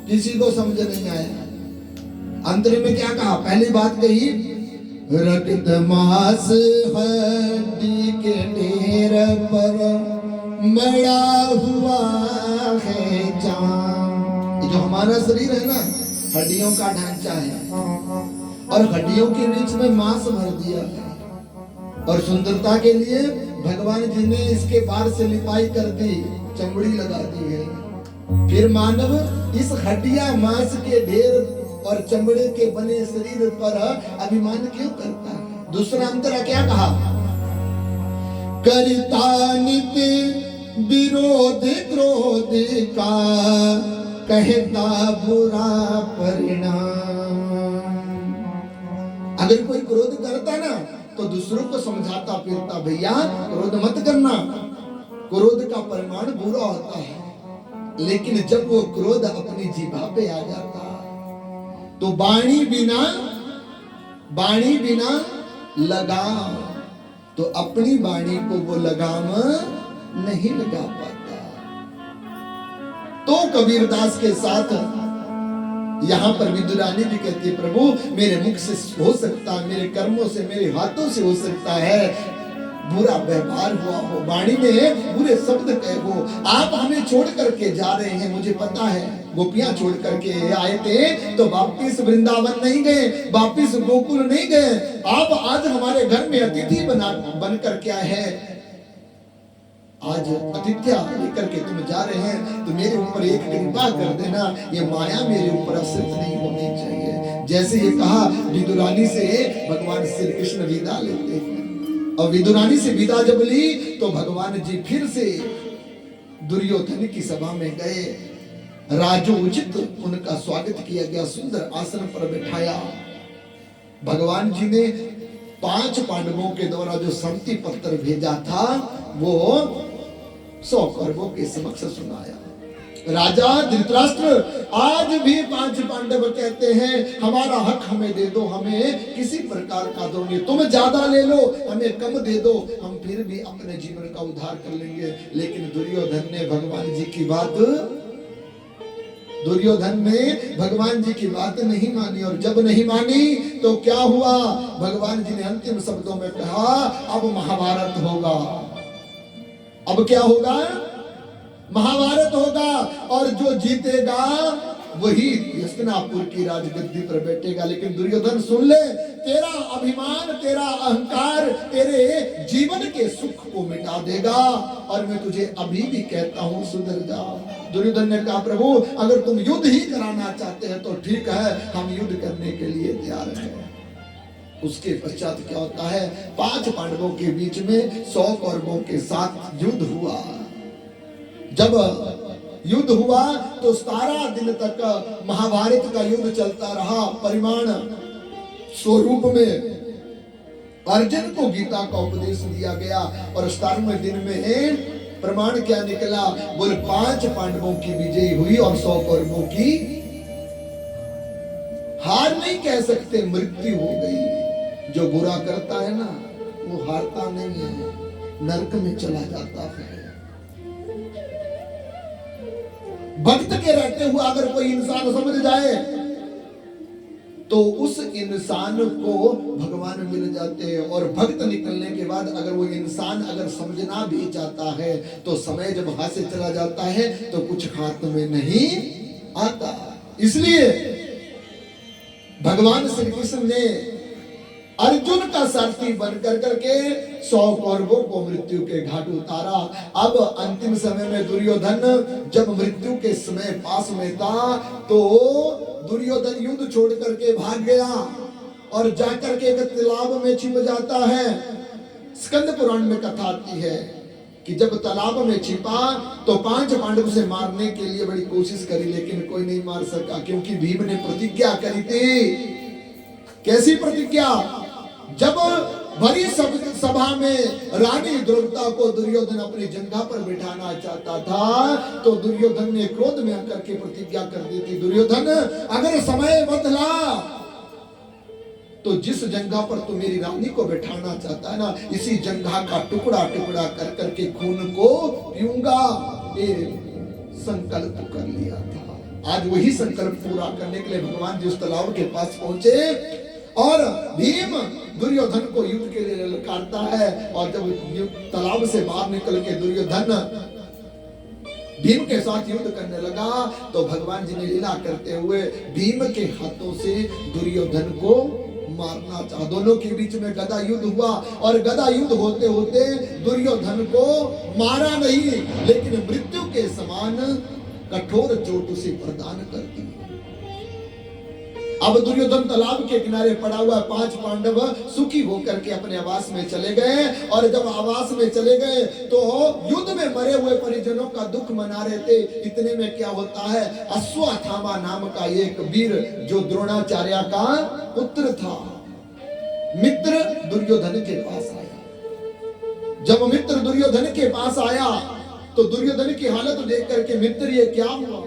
किसी को समझ नहीं आया। अंतरे में क्या कहा? पहली बात कही, रक्त मांस हड्डी के ढेर पर मड़ा हुआ है जान। जो हमारा शरीर है ना, हड्डियों का ढांचा है और हड्डियों के बीच में मांस भर दिया है और सुंदरता के लिए भगवान जी ने इसके बाहर से लिपाई कर दी, चमड़ी लगा दी है। फिर मानव इस हड्डियां मांस के ढेर और चमड़े के बने शरीर पर अभिमान क्यों करता है? दूसरा अंतर क्या कहा? करता नित्य विरोध क्रोध का, कहता बुरा परिणाम। अगर कोई क्रोध करता ना तो दूसरों को समझाता फिरता, भैया क्रोध मत करना, क्रोध का परिणाम बुरा होता है। लेकिन जब वो क्रोध अपनी जीभा पे आ जाता तो वाणी बिना लगाम, तो अपनी वाणी को वो लगाम नहीं लगा पाता। तो तो कबीरदास के साथ यहां पर विदुरानी भी कहती है, प्रभु मेरे मुख से हो सकता है, मेरे कर्मों से, मेरे हाथों से हो सकता है बुरा व्यवहार हुआ हो, वाणी में बुरे शब्द कहे हो, आप हमें छोड़ करके जा रहे हैं, मुझे पता है गोपियां छोड़ करके आए थे तो वापिस वृंदावन नहीं गए, वापिस गोकुल नहीं गए, आप आज हमारे घर में अतिथि बन करके आए हैं, आज अतिथ्या लेकर के तुम जा रहे हैं तो मेरे ऊपर एक कृपा कर देना, ये माया मेरे ऊपर असर नहीं होनी चाहिए। जैसे ये कहा विदुरानी से भगवान श्री कृष्ण विदा लेते हैं, और विदुरानी से विदा जब ली तो भगवान जी फिर से दुर्योधन की सभा में गए, राजोचित उनका स्वागत किया गया, सुंदर आसन पर बैठाया। भगवान जी ने 5 पांडवों के द्वारा जो सम्मति पत्र भेजा था वो 100 कौरवों के समक्ष सुनाया। राजा धृतराष्ट्र आज भी 5 पांडव कहते हैं हमारा हक हमें दे दो, हमें किसी प्रकार का दो नहीं, तुम ज्यादा ले लो हमें कम दे दो, हम फिर भी अपने जीवन का उद्धार कर लेंगे। लेकिन दुर्योधन ने भगवान जी की बात, दुर्योधन ने भगवान जी की बात नहीं मानी, और जब नहीं मानी तो क्या हुआ, भगवान जी ने अंतिम शब्दों में कहा अब महाभारत होगा। अब क्या होगा, महाभारत होगा, और जो जीतेगा वही हस्तिनापुर की राजगद्दी पर बैठेगा। लेकिन दुर्योधन सुन ले, तेरा अभिमान, तेरा अहंकार तेरे जीवन के सुख को मिटा देगा, और मैं तुझे अभी भी कहता हूं सुधर जा। दुर्योधन ने कहा प्रभु अगर तुम युद्ध ही कराना चाहते हैं तो ठीक है, हम युद्ध करने के लिए तैयार हैं। उसके पश्चात क्या होता है, 5 पांडवों के बीच में 100 कौरवों के साथ युद्ध हुआ। जब युद्ध हुआ तो 17 दिन तक महाभारत का युद्ध चलता रहा। परिमाण स्वरूप में अर्जुन को गीता का उपदेश दिया गया, और 17वें दिन में प्रमाण क्या निकला, बोले 5 पांडवों की विजय हुई और 100 कौरवों की हार नहीं कह सकते, मृत्यु हो गई। जो बुरा करता है ना वो हारता नहीं है, नरक में चला जाता है। भक्त के रहते हुए अगर कोई इंसान समझ जाए तो उस इंसान को भगवान मिल जाते हैं, और भक्त निकलने के बाद अगर वो इंसान अगर समझना भी चाहता है तो समय जब हाथ से चला जाता है तो कुछ हाथ में नहीं आता। इसलिए भगवान श्री कृष्ण ने अर्जुन का सारथी बनकर करके 100 कौरवों को मृत्यु के घाट उतारा। अब अंतिम समय में दुर्योधन जब मृत्यु के समय पास में था तो दुर्योधन युद्ध छोड़ करके भाग गया और जाकर के एक तालाब में छिप जाता है। स्कंद पुराण में कथा आती है कि जब तालाब में छिपा तो 5 पांडव से मारने के लिए बड़ी कोशिश करी, लेकिन कोई नहीं मार सका, क्योंकि भीम ने प्रतिज्ञा करी थी। कैसी प्रतिज्ञा, जब भरी सभा में रानी द्रौपदी को दुर्योधन अपनी जंघा पर बिठाना चाहता था तो दुर्योधन ने क्रोध में आकर के प्रतिज्ञा कर दी थी, दुर्योधन अगर समय बदला तो जिस जंघा पर तू मेरी रानी को बिठाना चाहता है ना, इसी जंघा का टुकड़ा टुकड़ा कर करके खून को पीऊंगा। ये संकल्प कर लिया था। आज वही संकल्प पूरा करने के लिए भगवान जी उस तालाब के पास पहुंचे और भीम दुर्योधन को युद्ध के लिए ललकारता है। और जब तालाब से बाहर निकल के दुर्योधन भीम के साथ युद्ध करने लगा तो भगवान जी ने लीला करते हुए भीम के हाथों से दुर्योधन को मारना चाहा। दोनों के बीच में गदा युद्ध हुआ और गदा युद्ध होते होते दुर्योधन को मारा नहीं, लेकिन मृत्यु के समान कठोर चोट उसे प्रदान कर दी। अब दुर्योधन तालाब के किनारे पड़ा हुआ 5 पांडव सुखी होकर के अपने आवास में चले गए। और जब आवास में चले गए तो युद्ध में मरे हुए परिजनों का दुख मना रहे थे। इतने में क्या होता है, अश्वत्थामा नाम का एक वीर जो द्रोणाचार्य का पुत्र था, मित्र दुर्योधन के पास आया। जब मित्र दुर्योधन के पास आया तो दुर्योधन की हालत देख करके मित्र ये क्या हुआ,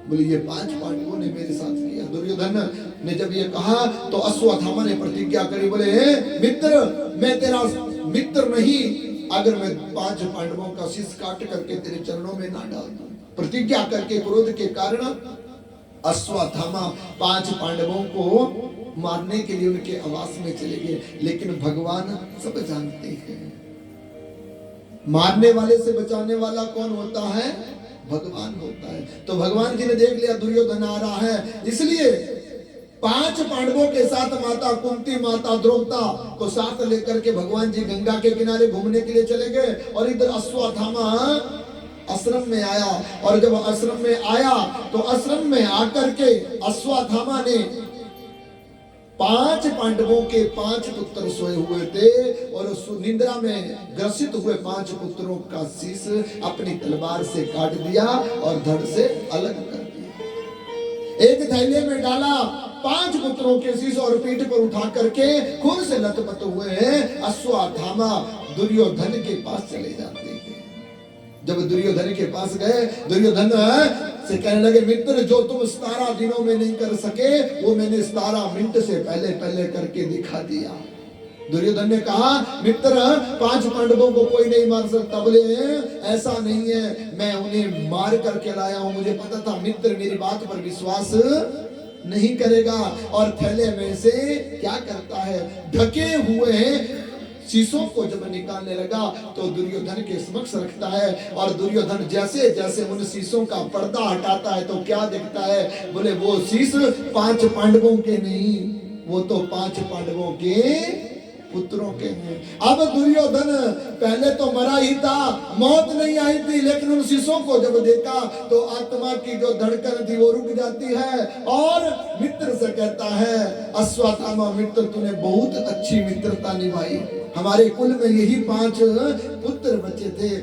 बोले ये 5 पांडवों ने मेरे साथ किया। दुर्योधन ने जब ये कहा तो अश्वत्थामा ने प्रतिज्ञा करी, बोले मित्र मैं तेरा मित्र नहीं अगर मैं 5 पांडवों का शीश काट करके तेरे चरणों में ना डाल दूं। प्रतिज्ञा करके क्रोध के कारण अश्वत्थामा 5 पांडवों को मारने के लिए उनके आवास में चले गए। लेकिन भगवान सब जानते हैं, मारने वाले से बचाने वाला कौन होता है? भगवान होता है। तो भगवान जी ने देख लिया दुर्योधन आ रहा है, इसलिए 5 पांडवों के साथ माता कुंती, माता द्रौपदा को साथ लेकर के भगवान जी गंगा के किनारे घूमने के लिए चले गए। और इधर अश्वत्थामा आश्रम में आया, और जब आश्रम में आया तो आश्रम में आकर के अश्वत्थामा ने 5 पांडवों के 5 पुत्र सोए हुए थे, और उस निंद्रा में ग्रसित हुए 5 पुत्रों का शीश अपनी तलवार से काट दिया और धड़ से अलग कर दिया। एक थैले में डाला 5 पुत्रों के शीश और पीठ पर उठा करके खून से लथपथ हुए हैं अश्वत्थामा दुर्योधन के पास चले जाते हैं। जब दुर्योधन के पास गए, दुर्योधन से कहने लगे, मित्र जो तुम 17 दिनों में नहीं कर सके वो मैंने 17 मिनट से पहले पहले करके दिखा दिया। दुर्योधन ने कहा, मित्र 5 पांडवों को कोई नहीं मार सकता। बोले ऐसा नहीं है, मैं उन्हें मार करके लाया हूं, मुझे पता था मित्र मेरी बात पर विश्वास नहीं करेगा। और थैले में से क्या करता है, ढके हुए शीशों को जब निकालने लगा तो दुर्योधन के समक्ष रखता है। और दुर्योधन जैसे जैसे उन शीशों का पर्दा हटाता है तो क्या दिखता है? बोले वो शीश 5 पांडवों के नहीं, वो तो 5 पांडवों के पुत्रों के हैं। अब दुर्योधन पहले तो मरा ही था, मौत नहीं आई थी, लेकिन उन शीशों को जब देखा तो आत्मा की जो धड़कन थी वो रुक जाती है। और मित्र से कहता है, अश्वत्थामा मित्र तूने बहुत अच्छी मित्रता निभाई, हमारे कुल में यही 5 पुत्र बचे थे।